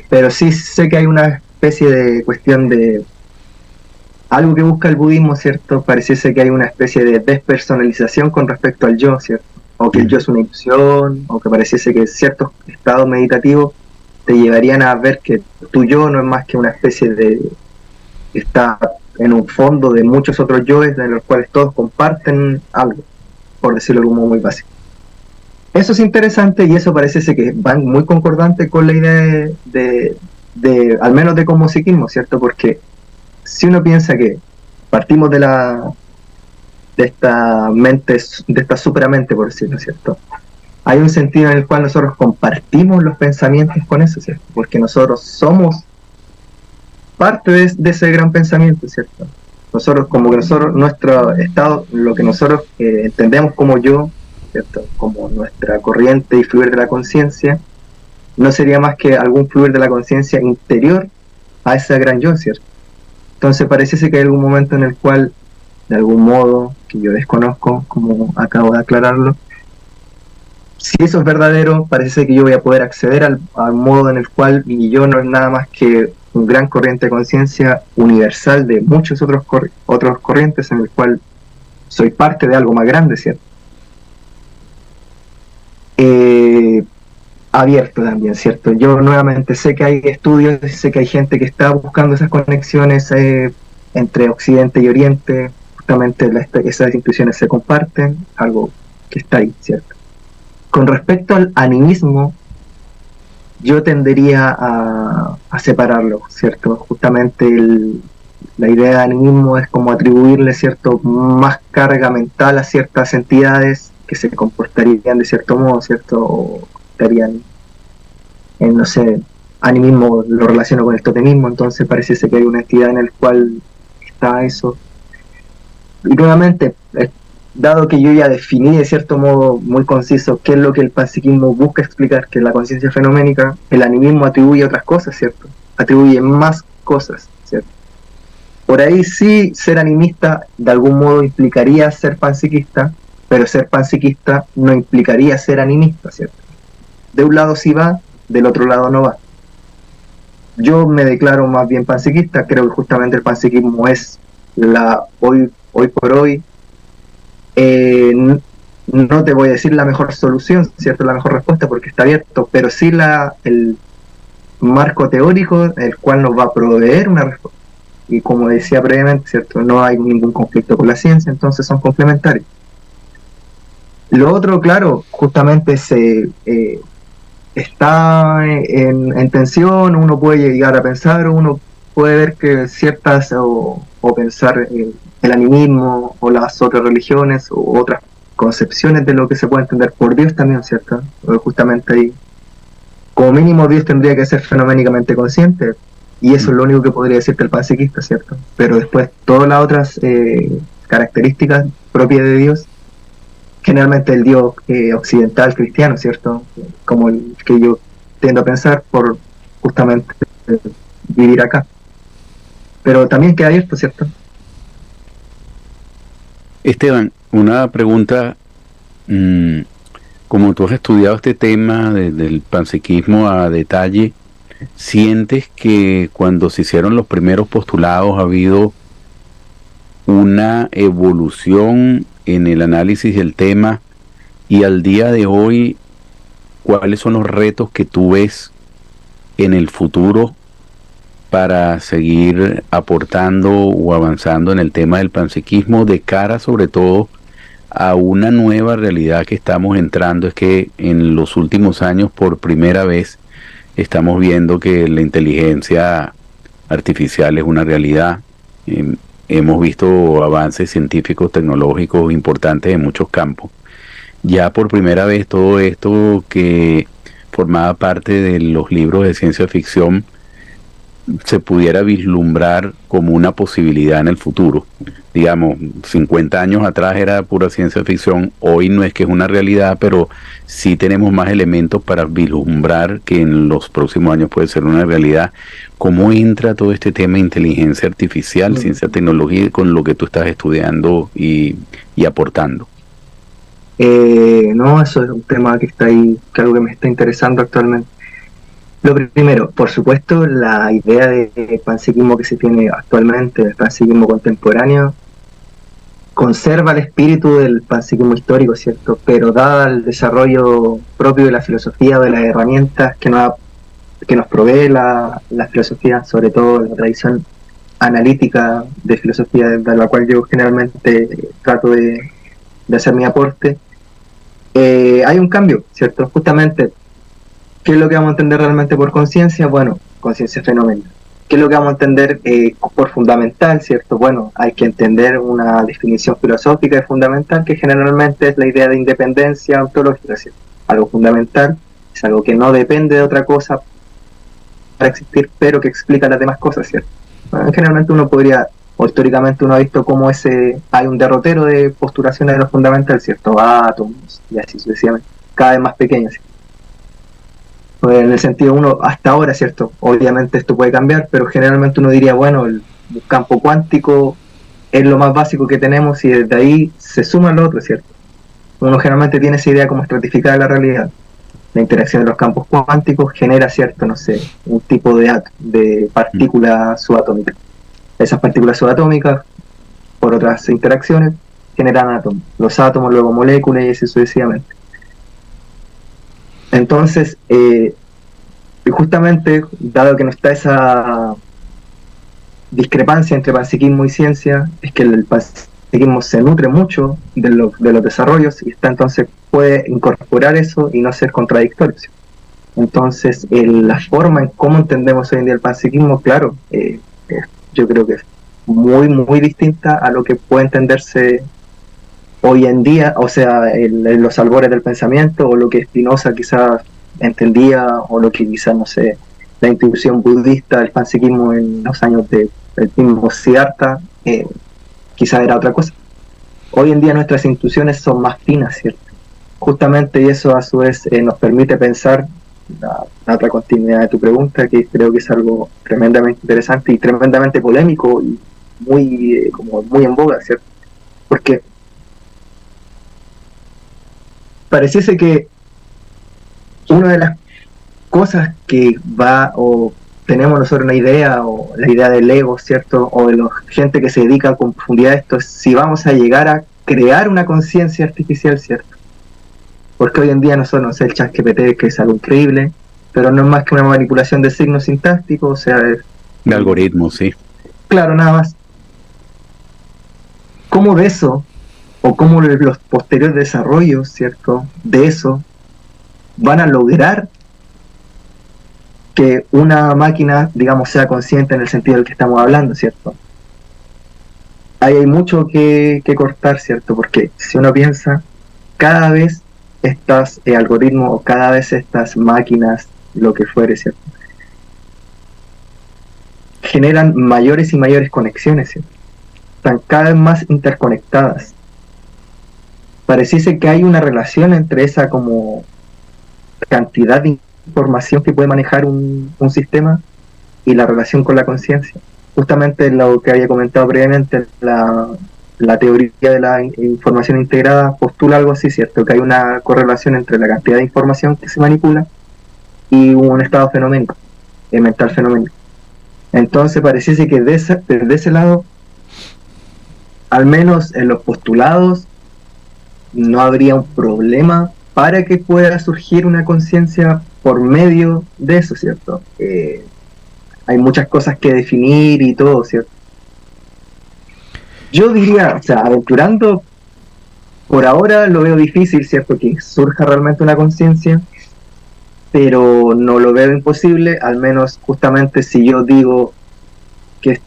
pero sí sé que hay una especie de cuestión de algo que busca el budismo, ¿cierto? Pareciese que hay una especie de despersonalización con respecto al yo, ¿cierto? O que el yo es una ilusión, o que pareciese que ciertos estados meditativos te llevarían a ver que tu yo no es más que una especie de... está en un fondo de muchos otros yoes en los cuales todos comparten algo, por decirlo de un modo muy básico. Eso es interesante y eso parece que va muy concordante con la idea de al menos de cosmosiquismo, ¿cierto? Porque si uno piensa que partimos de esta mente, de esta supramente, por decirlo, ¿cierto? Hay un sentido en el cual nosotros compartimos los pensamientos con eso, ¿cierto? Porque nosotros somos parte de ese gran pensamiento, ¿cierto? Nosotros, nuestro estado, lo que nosotros entendemos como yo, ¿cierto? Como nuestra corriente y fluir de la conciencia, no sería más que algún fluir de la conciencia interior a ese gran yo, ¿cierto? Entonces parece que hay algún momento en el cual, de algún modo, que yo desconozco, como acabo de aclararlo, si eso es verdadero, parece que yo voy a poder acceder al modo en el cual mi yo no es nada más que un gran corriente de conciencia universal de muchos otros corrientes en el cual soy parte de algo más grande, ¿cierto? Abierto también, ¿cierto? Yo nuevamente sé que hay estudios, sé que hay gente que está buscando esas conexiones entre Occidente y Oriente, justamente esas intuiciones se comparten, algo que está ahí, ¿cierto? Con respecto al animismo, yo tendería a separarlo, ¿cierto? Justamente la idea de animismo es como atribuirle, ¿cierto?, más carga mental a ciertas entidades que se comportarían de cierto modo, ¿cierto? O estarían en, no sé, animismo lo relaciono con el totemismo, entonces parece que hay una entidad en el cual está eso. Y nuevamente, dado que yo ya definí de cierto modo muy conciso qué es lo que el panpsiquismo busca explicar, que es la conciencia fenoménica, el animismo atribuye otras cosas, ¿cierto? Atribuye más cosas, ¿cierto? Por ahí sí, ser animista de algún modo implicaría ser panpsiquista, pero ser panpsiquista no implicaría ser animista, ¿cierto? De un lado sí va, del otro lado no va. Yo me declaro más bien panpsiquista, creo que justamente el panpsiquismo es hoy por hoy, no te voy a decir la mejor solución, ¿cierto? La mejor respuesta porque está abierto, pero sí el marco teórico el cual nos va a proveer una respuesta. Y como decía previamente, ¿cierto? No hay ningún conflicto con la ciencia, entonces son complementarios. Lo otro, claro, justamente está en tensión, uno puede llegar a pensar, uno puede ver que ciertas, o pensar el animismo, o las otras religiones, o otras concepciones de lo que se puede entender por Dios también, ¿cierto? Justamente ahí, como mínimo Dios tendría que ser fenoménicamente consciente, y eso es lo único que podría decirte el panpsiquista, ¿cierto? Pero después todas las otras características propias de Dios, generalmente el Dios occidental cristiano, ¿cierto? Como el que yo tiendo a pensar por justamente vivir acá. Pero también queda abierto, ¿cierto? Esteban, una pregunta, como tú has estudiado este tema del panpsiquismo a detalle, ¿sientes que cuando se hicieron los primeros postulados ha habido una evolución en el análisis del tema, y al día de hoy, cuáles son los retos que tú ves en el futuro para seguir aportando o avanzando en el tema del panpsiquismo de cara sobre todo a una nueva realidad que estamos entrando? Es que en los últimos años por primera vez estamos viendo que la inteligencia artificial es una realidad. Hemos visto avances científicos, tecnológicos importantes en muchos campos. Ya por primera vez todo esto que formaba parte de los libros de ciencia ficción se pudiera vislumbrar como una posibilidad en el futuro. Digamos, 50 años atrás era pura ciencia ficción, hoy no es que es una realidad, pero sí tenemos más elementos para vislumbrar que en los próximos años puede ser una realidad. ¿Cómo entra todo este tema de inteligencia artificial, ciencia, tecnología, con lo que tú estás estudiando y aportando? No, eso es un tema que está ahí, que algo que me está interesando actualmente. Lo primero, por supuesto, la idea de panpsiquismo que se tiene actualmente, el panpsiquismo contemporáneo, conserva el espíritu del panpsiquismo histórico, ¿cierto? Pero dada el desarrollo propio de la filosofía, de las herramientas que nos provee la filosofía, sobre todo la tradición analítica de filosofía, de la cual yo generalmente trato de hacer mi aporte, hay un cambio, ¿cierto? Justamente, ¿qué es lo que vamos a entender realmente por conciencia? Bueno, conciencia fenomenal. ¿Qué es lo que vamos a entender por fundamental, cierto? Bueno, hay que entender una definición filosófica de fundamental, que generalmente es la idea de independencia ontológica, ¿cierto? Algo fundamental es algo que no depende de otra cosa para existir, pero que explica las demás cosas, ¿cierto? Bueno, generalmente uno podría, o históricamente uno ha visto cómo hay un derrotero de postulaciones de lo fundamental, ¿cierto? Átomos y así sucesivamente, cada vez más pequeños, ¿cierto? En el sentido uno, hasta ahora, ¿cierto? Obviamente esto puede cambiar, pero generalmente uno diría, bueno, el campo cuántico es lo más básico que tenemos y desde ahí se suma lo otro, ¿cierto? Uno generalmente tiene esa idea como estratificada de la realidad. La interacción de los campos cuánticos genera, ¿cierto? No sé, un tipo de partícula subatómica. Esas partículas subatómicas, por otras interacciones, generan átomos. Los átomos, luego moléculas y así sucesivamente. Entonces, justamente, dado que no está esa discrepancia entre panpsiquismo y ciencia, es que el panpsiquismo se nutre mucho de los desarrollos y entonces puede incorporar eso y no ser contradictorio. Entonces, la forma en cómo entendemos hoy en día el panpsiquismo, claro, yo creo que es muy, muy distinta a lo que puede entenderse hoy en día, o sea, en los albores del pensamiento, o lo que Spinoza quizás entendía, o lo que quizás, no sé, la intuición budista, el panpsiquismo en los años del mismo Siddhartha, quizás era otra cosa. Hoy en día nuestras intuiciones son más finas, ¿cierto? Justamente, y eso a su vez nos permite pensar la otra continuidad de tu pregunta, que creo que es algo tremendamente interesante y tremendamente polémico y muy en boga, ¿cierto? Porque pareciese que una de las cosas que va, o tenemos nosotros una idea, o la idea del ego, ¿cierto? O de la gente que se dedica con profundidad a esto, es si vamos a llegar a crear una conciencia artificial, ¿cierto? Porque hoy en día nosotros, no sé, el ChatGPT, que es algo increíble, pero no es más que una manipulación de signos sintácticos, o sea, de algoritmos, sí. Claro, nada más. ¿Cómo de eso, o cómo los posteriores desarrollos, ¿cierto?, de eso van a lograr que una máquina, digamos, sea consciente en el sentido del que estamos hablando, ¿cierto? Ahí hay mucho que cortar, ¿cierto? Porque si uno piensa, cada vez estos algoritmos, o cada vez estas máquinas, lo que fuere, ¿cierto?, generan mayores y mayores conexiones, ¿cierto? Están cada vez más interconectadas. Pareciese que hay una relación entre esa como cantidad de información que puede manejar un sistema y la relación con la conciencia. Justamente lo que había comentado previamente, la teoría de la información integrada postula algo así, ¿cierto? Que hay una correlación entre la cantidad de información que se manipula y un estado fenoménico, mental fenoménico. Entonces pareciese que desde ese lado, al menos en los postulados, no habría un problema para que pueda surgir una conciencia por medio de eso, ¿cierto? Hay muchas cosas que definir y todo, ¿cierto? Yo diría, o sea, aventurando, por ahora lo veo difícil, ¿cierto?, que surja realmente una conciencia, pero no lo veo imposible, al menos justamente si yo digo que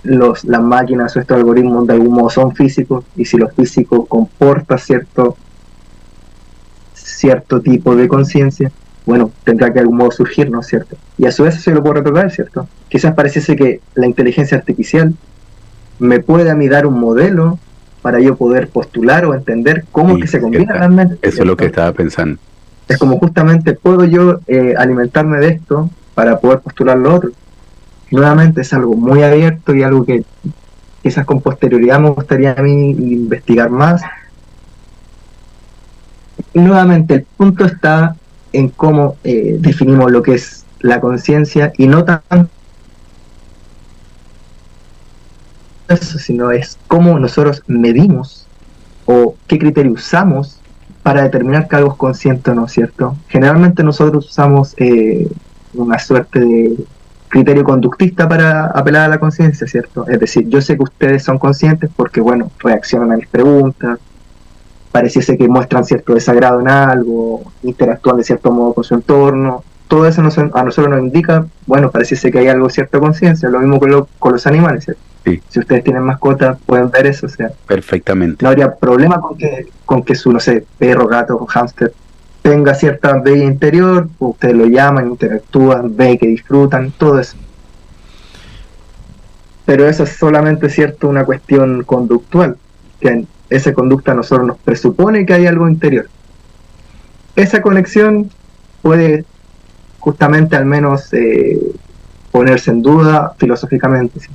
las máquinas o estos algoritmos de algún modo son físicos, y si lo físico comporta cierto tipo de conciencia, bueno, tendrá que de algún modo surgir, ¿no es cierto? Y a su vez se lo puedo retrotraer, ¿cierto? Quizás pareciese que la inteligencia artificial me puede a mí dar un modelo para yo poder postular o entender cómo es que se combina realmente. Eso ¿cierto? Es lo que estaba pensando. Es como justamente puedo yo alimentarme de esto para poder postular lo otro. Nuevamente es algo muy abierto y algo que quizás con posterioridad me gustaría a mí investigar más. Nuevamente el punto está en cómo definimos lo que es la conciencia, y no tanto eso, sino es cómo nosotros medimos o qué criterio usamos para determinar que algo es consciente o no, ¿cierto? Generalmente nosotros usamos una suerte de criterio conductista para apelar a la conciencia, ¿cierto? Es decir, yo sé que ustedes son conscientes porque, bueno, reaccionan a mis preguntas, pareciese que muestran cierto desagrado en algo, interactúan de cierto modo con su entorno. Todo eso a nosotros nos indica, bueno, pareciese que hay algo cierta conciencia. Lo mismo con los animales, ¿cierto? Sí. Si ustedes tienen mascotas, pueden ver eso, o sea, perfectamente. No habría problema con que su, no sé, perro, gato o hámster tenga cierta bella interior, ustedes lo llaman, interactúan, ven que disfrutan, todo eso. Pero eso es solamente, cierto, una cuestión conductual, que en esa conducta a nosotros nos presupone que hay algo interior. Esa conexión puede justamente al menos ponerse en duda filosóficamente, ¿sí?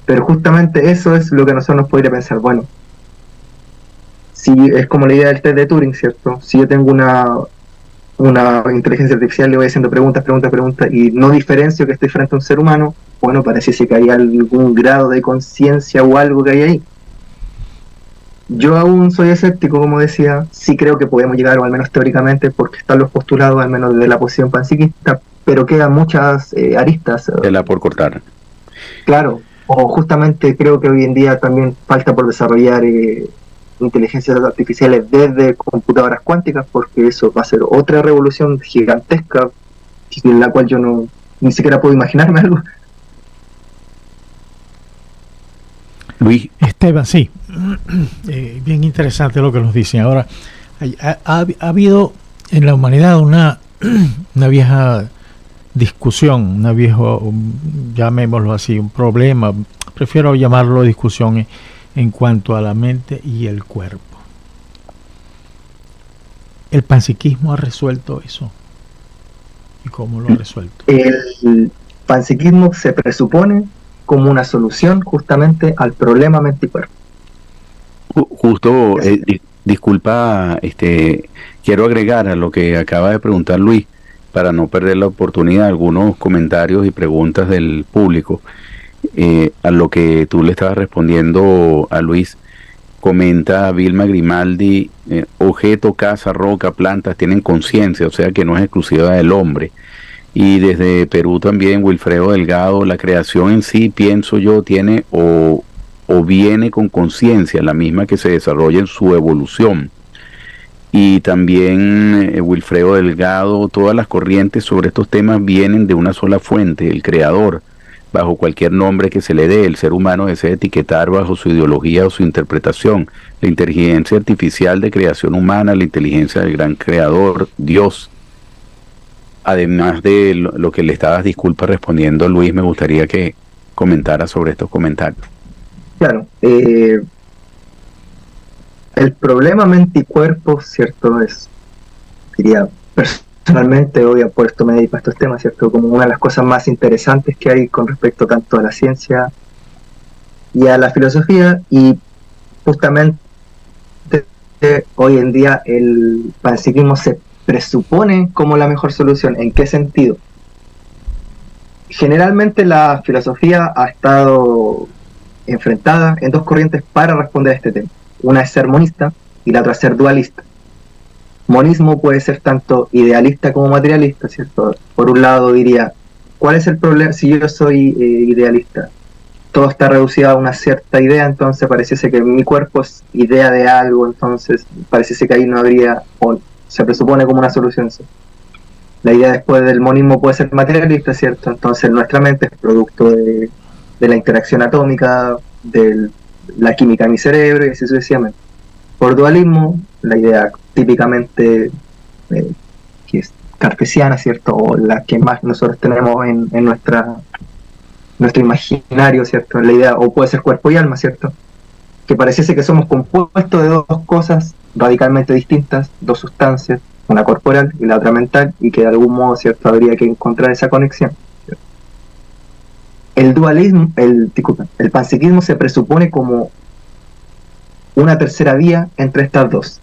Pero justamente eso es lo que nosotros nos podría pensar, bueno, si es como la idea del test de Turing, ¿cierto? Si yo tengo una inteligencia artificial, le voy haciendo preguntas, y no diferencio que estoy frente a un ser humano, bueno, parece que hay algún grado de conciencia o algo que hay ahí. Yo aún soy escéptico, como decía, sí creo que podemos llegar, o al menos teóricamente, porque están los postulados, al menos desde la posición panpsiquista, pero quedan muchas aristas. Tela por cortar. Claro, o justamente creo que hoy en día también falta por desarrollar inteligencias artificiales desde computadoras cuánticas, porque eso va a ser otra revolución gigantesca, en la cual yo ni siquiera puedo imaginarme algo. Luis. Esteban, sí, bien interesante lo que nos dicen. Ahora, ha habido en la humanidad una vieja discusión, una viejo, llamémoslo así, un problema, prefiero llamarlo discusión en cuanto a la mente y el cuerpo. ¿El panpsiquismo ha resuelto eso? ¿Y cómo lo ha resuelto? El panpsiquismo se presupone como una solución justamente al problema mente y cuerpo. Justo, disculpa, quiero agregar a lo que acaba de preguntar Luis, para no perder la oportunidad, algunos comentarios y preguntas del público. A lo que tú le estabas respondiendo a Luis, comenta Vilma Grimaldi, objeto, casa, roca, plantas tienen conciencia, o sea que no es exclusiva del hombre. Y desde Perú también, Wilfredo Delgado, la creación en sí, pienso yo, tiene o viene con conciencia, la misma que se desarrolla en su evolución. Y también Wilfredo Delgado, todas las corrientes sobre estos temas vienen de una sola fuente, el creador. Bajo cualquier nombre que se le dé, el ser humano desea etiquetar bajo su ideología o su interpretación. La inteligencia artificial de creación humana, la inteligencia del gran creador, Dios. Además de lo que le estabas, disculpa, respondiendo, Luis, me gustaría que comentara sobre estos comentarios. Claro, el problema mente y cuerpo, ¿cierto? Diría, personalmente, hoy por esto me dedico a estos temas, ¿cierto? Como una de las cosas más interesantes que hay con respecto tanto a la ciencia y a la filosofía, y justamente hoy en día el panpsiquismo se presupone como la mejor solución. ¿En qué sentido? Generalmente la filosofía ha estado enfrentada en dos corrientes para responder a este tema. Una es ser monista y la otra es ser dualista. Monismo puede ser tanto idealista como materialista, ¿cierto? Por un lado diría, ¿cuál es el problema si yo soy idealista? Todo está reducido a una cierta idea, entonces pareciese que mi cuerpo es idea de algo, entonces pareciese que ahí no habría, o se presupone como una solución, ¿sí? La idea después del monismo puede ser materialista, ¿cierto? Entonces nuestra mente es producto de la interacción atómica, de la química en mi cerebro y así sucesivamente. Por dualismo, la idea típicamente que es cartesiana, ¿cierto? O la que más nosotros tenemos en nuestro imaginario, ¿cierto? La idea, o puede ser cuerpo y alma, ¿cierto? Que pareciese que somos compuestos de dos cosas radicalmente distintas, dos sustancias, una corporal y la otra mental, y que de algún modo, ¿cierto?, habría que encontrar esa conexión, ¿cierto? El dualismo, el panpsiquismo se presupone como una tercera vía entre estas dos.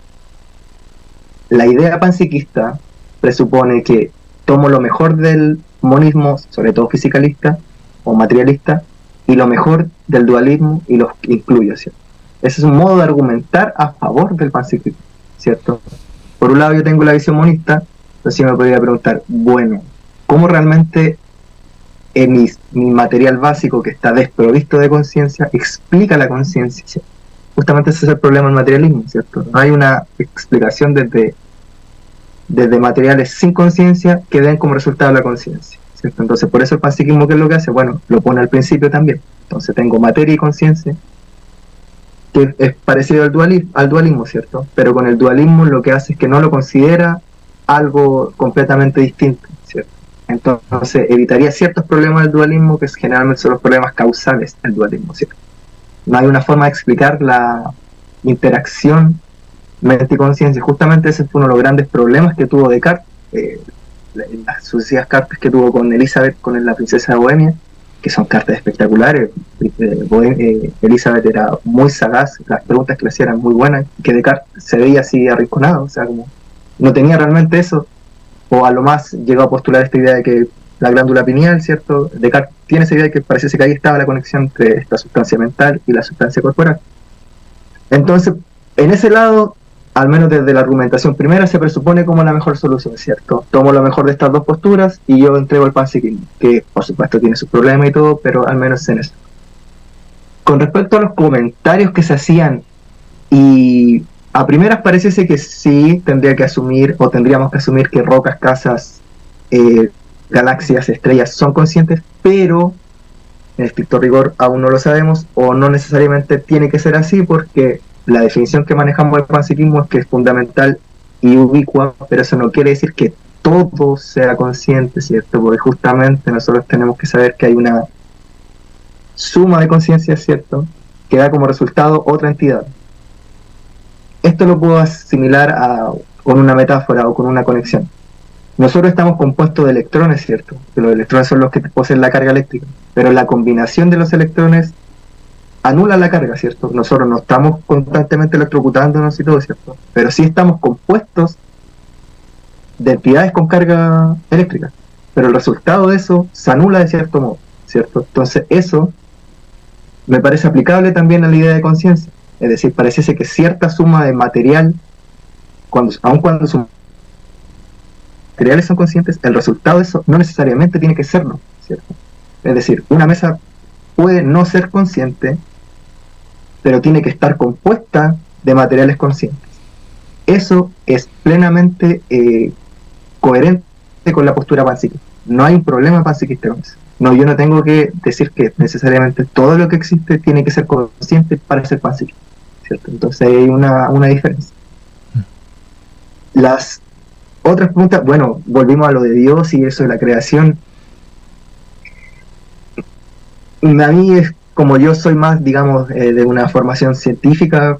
La idea panpsiquista presupone que tomo lo mejor del monismo, sobre todo fisicalista o materialista, y lo mejor del dualismo y los incluyo, ¿cierto? Ese es un modo de argumentar a favor del panpsiquismo, ¿cierto? Por un lado yo tengo la visión monista, entonces me podría preguntar, bueno, ¿cómo realmente mi material básico que está desprovisto de conciencia explica la conciencia? Justamente ese es el problema del materialismo, ¿cierto? No hay una explicación desde materiales sin conciencia que den como resultado la conciencia, ¿cierto? Entonces por eso el panpsiquismo, ¿qué es lo que hace? Bueno, lo pone al principio también. Entonces tengo materia y conciencia, que es parecido al dualismo, ¿cierto? Pero con el dualismo lo que hace es que no lo considera algo completamente distinto, ¿cierto? Entonces evitaría ciertos problemas del dualismo, que generalmente son los problemas causales del dualismo, ¿cierto? No hay una forma de explicar la interacción mente y conciencia. Justamente ese fue uno de los grandes problemas que tuvo Descartes, las sucesivas cartas que tuvo con Elizabeth, con la princesa de Bohemia, que son cartas espectaculares. Elizabeth era muy sagaz, las preguntas que le hacían eran muy buenas, que Descartes se veía así arrinconado, o sea, como no tenía realmente eso, o a lo más llegó a postular esta idea de que la glándula pineal, ¿cierto? Descartes tiene esa idea de que parece que ahí estaba la conexión entre esta sustancia mental y la sustancia corporal. Entonces, en ese lado, al menos desde la argumentación primera, se presupone como la mejor solución, ¿cierto? Tomo lo mejor de estas dos posturas y yo entrego el panpsiquismo, que por supuesto tiene sus problemas y todo, pero al menos en eso. Con respecto a los comentarios que se hacían, y a primeras pareciese que sí tendríamos que asumir que rocas, casas, galaxias, estrellas son conscientes, pero en estricto rigor aún no lo sabemos, o no necesariamente tiene que ser así, porque la definición que manejamos del panpsiquismo es que es fundamental y ubicua, pero eso no quiere decir que todo sea consciente, ¿cierto? Porque justamente nosotros tenemos que saber que hay una suma de conciencia, ¿cierto?, que da como resultado otra entidad. Esto lo puedo asimilar con una metáfora o con una conexión. Nosotros estamos compuestos de electrones, ¿cierto? Que los electrones son los que poseen la carga eléctrica, pero la combinación de los electrones anula la carga, ¿cierto? Nosotros no estamos constantemente electrocutándonos y todo, ¿cierto? Pero sí estamos compuestos de entidades con carga eléctrica, pero el resultado de eso se anula de cierto modo, ¿cierto? Entonces eso me parece aplicable también a la idea de conciencia, es decir, pareciese que cierta suma de material, aun cuando sus materiales son conscientes, el resultado de eso no necesariamente tiene que serlo, ¿cierto? Es decir, una mesa puede no ser consciente, pero tiene que estar compuesta de materiales conscientes. Eso es plenamente coherente con la postura panpsíquica. No hay un problema panpsiquista con eso. No, yo no tengo que decir que necesariamente todo lo que existe tiene que ser consciente para ser panpsíquico, ¿cierto? Entonces hay una diferencia. Las otras preguntas, bueno, volvimos a lo de Dios y eso de la creación. A mí es como yo soy más, digamos, de una formación científica,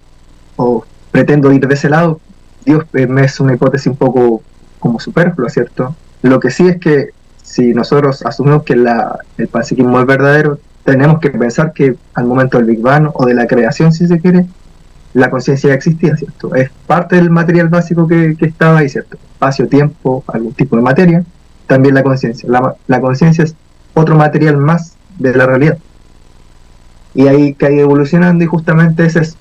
o pretendo ir de ese lado, Dios me es una hipótesis un poco como superflua, ¿cierto? Lo que sí es que si nosotros asumimos que el panpsiquismo es verdadero, tenemos que pensar que al momento del Big Bang o de la creación, si se quiere, la conciencia ya existía, ¿cierto? Es parte del material básico que estaba ahí, ¿cierto? Espacio, tiempo, algún tipo de materia, también la conciencia. La conciencia es otro material más de la realidad. Y ahí que ha ido evolucionando, y justamente ese es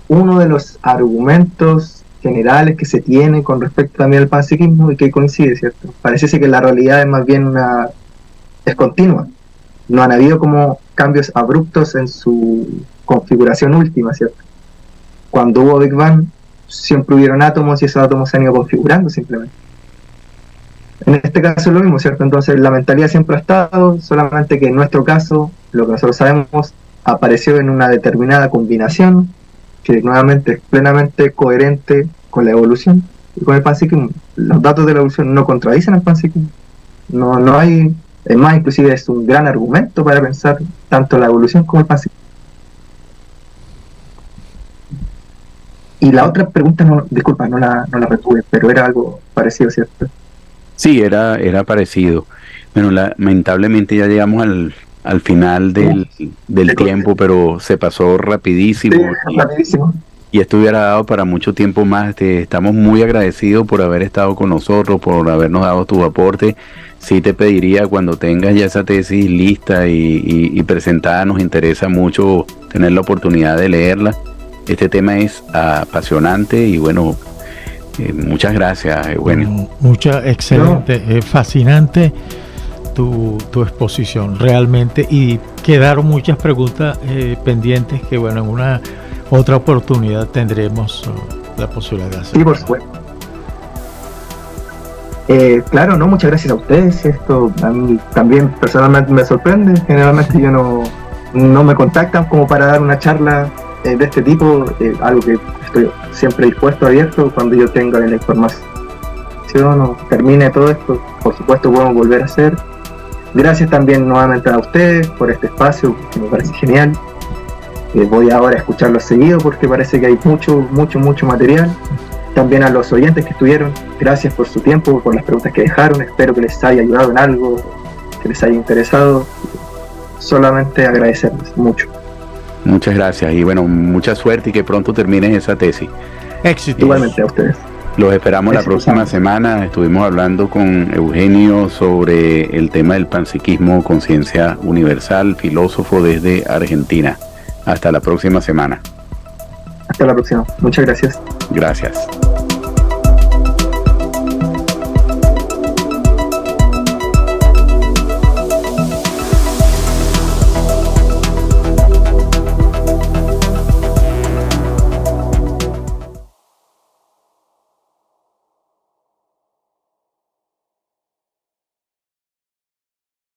uno de los argumentos generales que se tiene con respecto también al panpsiquismo y que coincide, ¿cierto? Parece que la realidad es más bien es continua. No han habido como cambios abruptos en su configuración última, ¿cierto? Cuando hubo Big Bang, siempre hubieron átomos y esos átomos se han ido configurando simplemente. En este caso es lo mismo, ¿cierto? Entonces la mentalidad siempre ha estado, solamente que en nuestro caso, lo que nosotros sabemos, apareció en una determinada combinación que nuevamente es plenamente coherente con la evolución y con el panpsiquismo. Los datos de la evolución no contradicen al panpsiquismo. No hay, es más, inclusive es un gran argumento para pensar tanto la evolución como el panpsiquismo. Y la otra pregunta, disculpa, no la retuve, pero era algo parecido, ¿cierto? Sí, era parecido. Bueno, lamentablemente ya llegamos al final del tiempo, pero se pasó rapidísimo. Sí, rapidísimo. Y esto hubiera dado para mucho tiempo más. Te estamos muy agradecidos por haber estado con nosotros, por habernos dado tu aporte. Sí te pediría, cuando tengas ya esa tesis lista y presentada, nos interesa mucho tener la oportunidad de leerla. Este tema es apasionante y bueno, muchas gracias, Eugenio. Excelente, fascinante tu exposición realmente, y quedaron muchas preguntas pendientes que bueno, en una otra oportunidad tendremos la posibilidad de hacer. Sí, por supuesto. Claro, no, muchas gracias a ustedes. Esto a mí también personalmente me sorprende. Generalmente yo no me contactan como para dar una charla de este tipo, algo que estoy siempre dispuesto, abierto, cuando yo tenga la información o termine todo esto, por supuesto podemos volver a hacer. Gracias también nuevamente a ustedes por este espacio, que me parece genial. Voy ahora a escucharlo seguido porque parece que hay mucho material. También a los oyentes que estuvieron, gracias por su tiempo, por las preguntas que dejaron. Espero que les haya ayudado en algo, que les haya interesado. Solamente agradecerles mucho. Muchas gracias y bueno, mucha suerte y que pronto termines esa tesis. Éxito. Igualmente a ustedes. Los esperamos la próxima semana. Estuvimos hablando con Eugenio sobre el tema del panpsiquismo, conciencia universal, filósofo desde Argentina. Hasta la próxima semana. Hasta la próxima. Muchas gracias. Gracias.